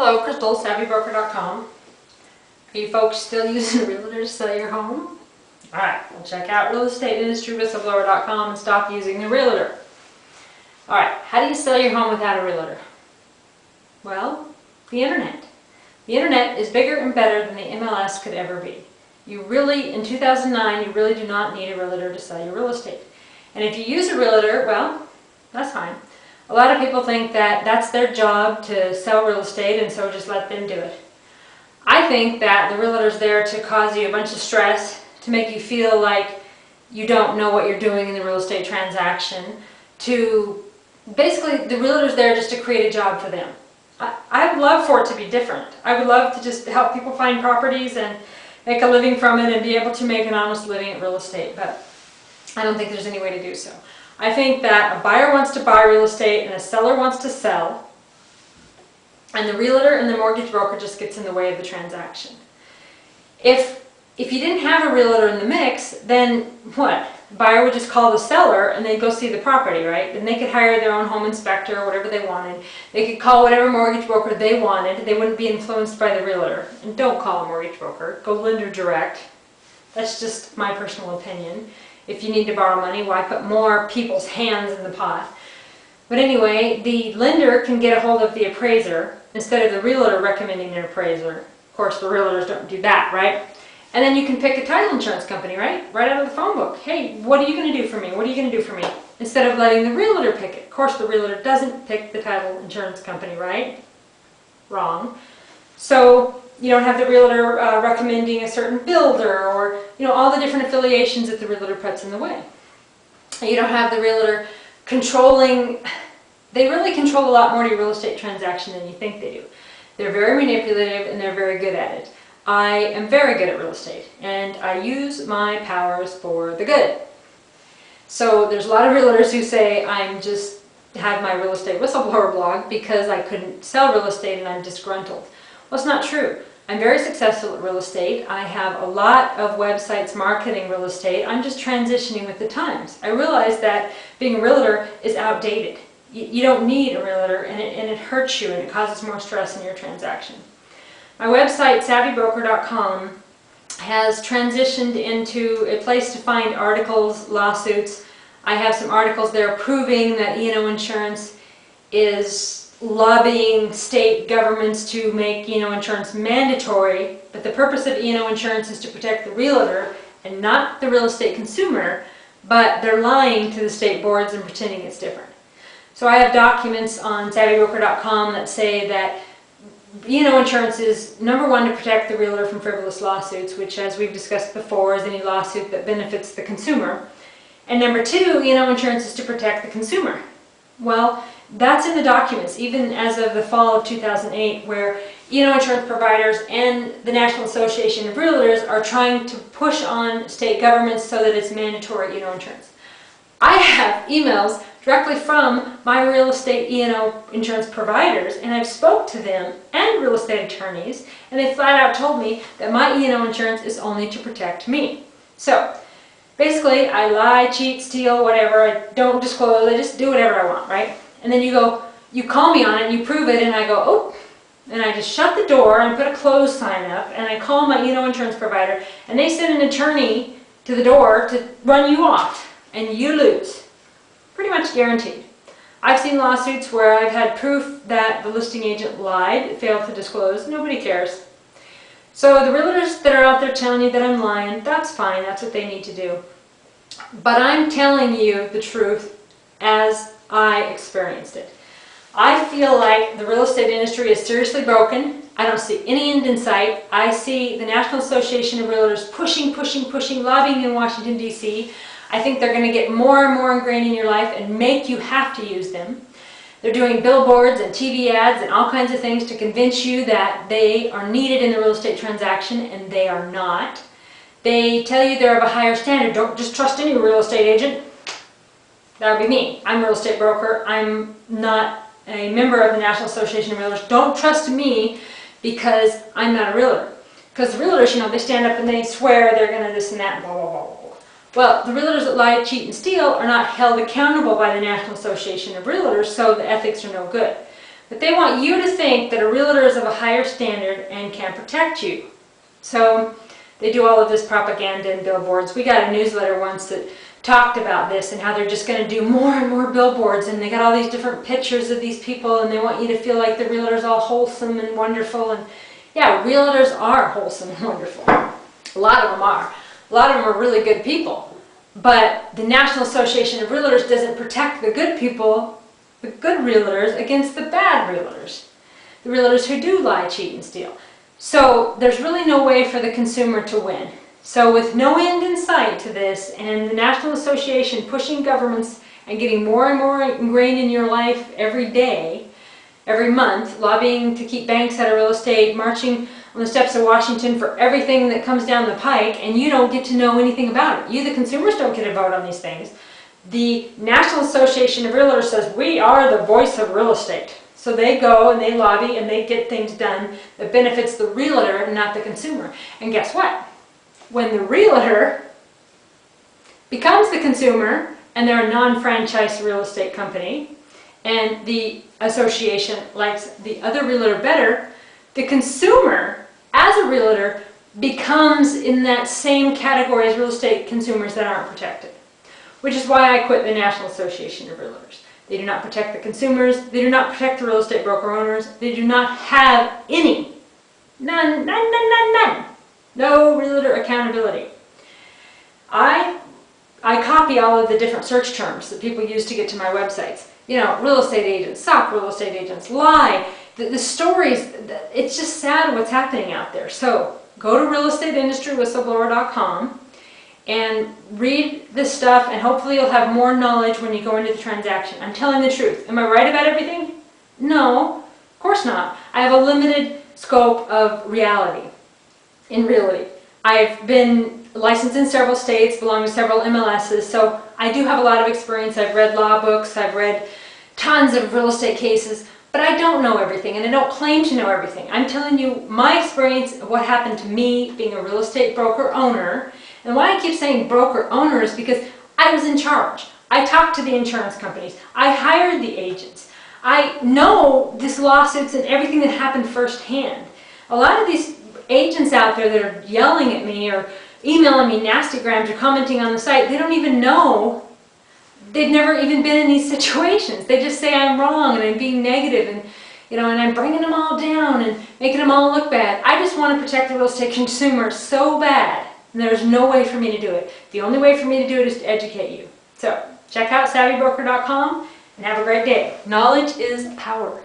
Hello, Crystal, SavvyBroker.com. Are you folks still using a realtor to sell your home? Alright, well check out realestateindustrywhistleblower.com and stop using the realtor. Alright, how do you sell your home without a realtor? Well, the internet. The internet is bigger and better than the MLS could ever be. You really, in 2009, you really do not need a realtor to sell your real estate. And if you use a realtor, well, that's fine. A lot of people think that that's their job to sell real estate and so just let them do it. I think that the realtor's there to cause you a bunch of stress, to make you feel like you don't know what you're doing in the real estate transaction, basically the realtor's there just to create a job for them. I would love for it to be different. I would love to just help people find properties and make a living from it and be able to make an honest living at real estate, but I don't think there's any way to do so. I think that a buyer wants to buy real estate and a seller wants to sell, and the realtor and the mortgage broker just gets in the way of the transaction. If you didn't have a realtor in the mix, then what? The buyer would just call the seller and they'd go see the property, right? And they could hire their own home inspector or whatever they wanted. They could call whatever mortgage broker they wanted. They wouldn't be influenced by the realtor. And don't call a mortgage broker. Go lender direct. That's just my personal opinion. If you need to borrow money, why put more people's hands in the pot? But anyway, the lender can get a hold of the appraiser instead of the realtor recommending their appraiser. Of course, the realtors don't do that, right? And then you can pick a title insurance company, right? Right out of the phone book. Hey, what are you going to do for me? What are you going to do for me? Instead of letting the realtor pick it. Of course, the realtor doesn't pick the title insurance company, right? Wrong. So you don't have the realtor recommending a certain builder or, all the different affiliations that the realtor puts in the way. You don't have the realtor controlling. They really control a lot more to your real estate transaction than you think they do. They're very manipulative and they're very good at it. I am very good at real estate and I use my powers for the good. So there's a lot of realtors who say I'm just have my real estate whistleblower blog because I couldn't sell real estate and I'm disgruntled. Well, it's not true. I'm very successful at real estate. I have a lot of websites marketing real estate. I'm just transitioning with the times. I realize that being a realtor is outdated. You don't need a realtor and it hurts you and it causes more stress in your transaction. My website, SavvyBroker.com, has transitioned into a place to find articles, lawsuits. I have some articles there proving that E&O insurance is lobbying state governments to make E&O insurance mandatory, but the purpose of E&O insurance is to protect the realtor and not the real estate consumer, but they're lying to the state boards and pretending it's different. So I have documents on SavvyBroker.com that say that E&O insurance is number one to protect the realtor from frivolous lawsuits, which as we've discussed before is any lawsuit that benefits the consumer. And number two, E&O insurance is to protect the consumer. Well, that's in the documents, even as of the fall of 2008, where E&O insurance providers and the National Association of Realtors are trying to push on state governments so that it's mandatory E&O insurance. I have emails directly from my real estate E&O insurance providers, and I've spoke to them and real estate attorneys, and they flat out told me that my E&O insurance is only to protect me. So basically, I lie, cheat, steal, whatever. I don't disclose. I just do whatever I want, right? And then you call me on it, and you prove it, and I go, oh, and I just shut the door and put a close sign up, and I call my E&O insurance provider, and they send an attorney to the door to run you off, and you lose. Pretty much guaranteed. I've seen lawsuits where I've had proof that the listing agent lied, failed to disclose. Nobody cares. So the realtors that are out there telling you that I'm lying, that's fine. That's what they need to do. But I'm telling you the truth as I experienced it. I feel like the real estate industry is seriously broken. I don't see any end in sight. I see the National Association of Realtors pushing, lobbying in Washington, D.C. I think they're going to get more and more ingrained in your life and make you have to use them. They're doing billboards and TV ads and all kinds of things to convince you that they are needed in the real estate transaction, and they are not. They tell you they're of a higher standard. Don't just trust any real estate agent. That would be me. I'm a real estate broker. I'm not a member of the National Association of Realtors. Don't trust me because I'm not a realtor. Because the realtors, they stand up and they swear they're going to this and that and blah, blah, blah, blah. Well, the realtors that lie, cheat, and steal are not held accountable by the National Association of Realtors, so the ethics are no good. But they want you to think that a realtor is of a higher standard and can protect you. So they do all of this propaganda and billboards. We got a newsletter once that talked about this and how they're just going to do more and more billboards, and they got all these different pictures of these people, and they want you to feel like the realtor's all wholesome and wonderful. And yeah, realtors are wholesome and wonderful. A lot of them are. A lot of them are really good people. But the National Association of Realtors doesn't protect the good people, the good realtors, against the bad realtors. The realtors who do lie, cheat, and steal. So there's really no way for the consumer to win. So with no end in sight to this, and the National Association pushing governments and getting more and more ingrained in your life every day, every month, lobbying to keep banks out of real estate, marching on the steps of Washington for everything that comes down the pike, and you don't get to know anything about it. You, the consumers, don't get a vote on these things. The National Association of Realtors says, we are the voice of real estate. So they go and they lobby and they get things done that benefits the realtor and not the consumer. And guess what? When the realtor becomes the consumer and they're a non-franchised real estate company, and the association likes the other realtor better, the consumer, as a realtor, becomes in that same category as real estate consumers that aren't protected. Which is why I quit the National Association of Realtors. They do not protect the consumers. They do not protect the real estate broker owners. They do not have any. None. No realtor accountability. I copy all of the different search terms that people use to get to my websites. You know, real estate agents, suck, real estate agents, lie. The stories, it's just sad what's happening out there. So go to realestateindustrywhistleblower.com and read this stuff, and hopefully you'll have more knowledge when you go into the transaction. I'm telling the truth. Am I right about everything? No, of course not. I have a limited scope of reality. In reality, I've been licensed in several states, belong to several MLSs, so I do have a lot of experience. I've read law books, I've read tons of real estate cases, but I don't know everything, and I don't claim to know everything. I'm telling you my experience of what happened to me being a real estate broker owner. And why I keep saying broker owner is because I was in charge. I talked to the insurance companies. I hired the agents. I know these lawsuits and everything that happened firsthand. A lot of these agents out there that are yelling at me or emailing me nastygrams or commenting on the site, they don't even know. They've never even been in these situations. They just say I'm wrong and I'm being negative, and you know, and I'm bringing them all down and making them all look bad. I just want to protect the real estate consumer so bad. And there's no way for me to do it. The only way for me to do it is to educate you. So check out savvybroker.com and have a great day. Knowledge is power.